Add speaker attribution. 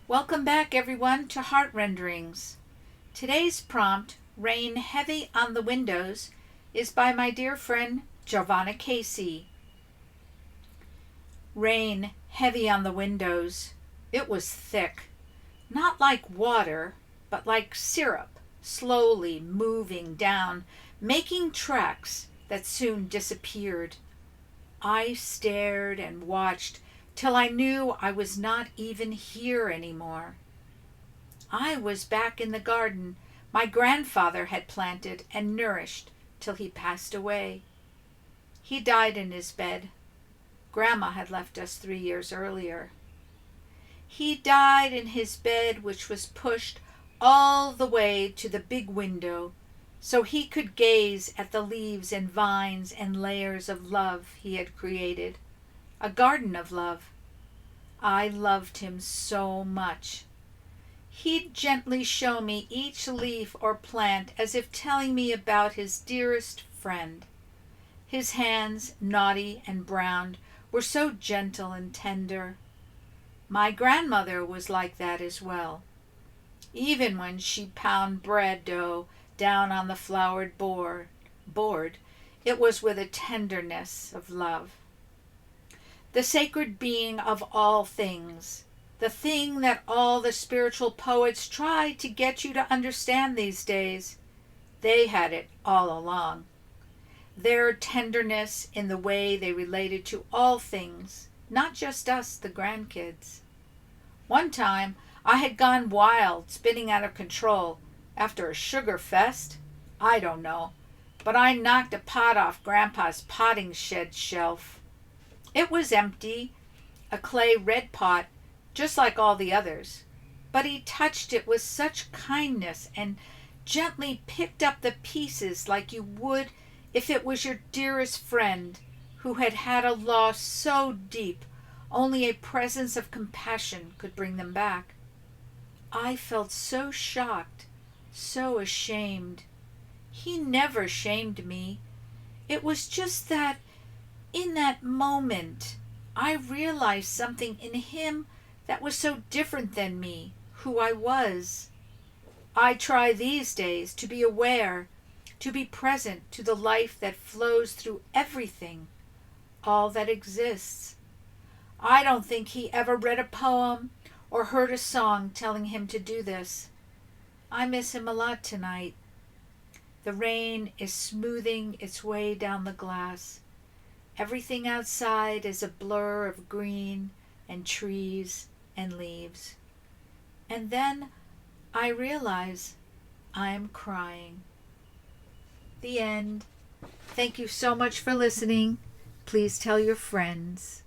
Speaker 1: Welcome back, everyone, to Heart Renderings. Today's prompt, Rain Heavy on the Windows, is by my dear friend Jovanna Casey. Rain heavy on the windows. It was thick, not like water, but like syrup, slowly moving down, making tracks that soon disappeared. I stared and watched till I knew I was not even here anymore. I was back in the garden my grandfather had planted and nourished till he passed away. He died in his bed. Grandma had left us 3 years earlier. He died in his bed, which was pushed all the way to the big window so he could gaze at the leaves and vines and layers of love he had created. A garden of love. I loved him so much. He'd gently show me each leaf or plant as if telling me about his dearest friend. His hands, knotty and brown, were so gentle and tender. My grandmother was like that as well. Even when she pounded bread dough down on the floured board, it was with a tenderness of love. The sacred being of all things, the thing that all the spiritual poets try to get you to understand these days, they had it all along. Their tenderness in the way they related to all things, not just us, the grandkids. One time, I had gone wild, spinning out of control, after a sugar fest. I don't know, but I knocked a pot off Grandpa's potting shed shelf. It was empty, a clay red pot, just like all the others, but he touched it with such kindness and gently picked up the pieces like you would if it was your dearest friend who had had a loss so deep only a presence of compassion could bring them back. I felt so shocked, so ashamed. He never shamed me. It was just that in that moment, I realized something in him that was so different than me, who I was. I try these days to be aware, to be present to the life that flows through everything, all that exists. I don't think he ever read a poem or heard a song telling him to do this. I miss him a lot tonight. The rain is smoothing its way down the glass. Everything outside is a blur of green and trees and leaves. And then I realize I am crying. The end. Thank you so much for listening. Please tell your friends.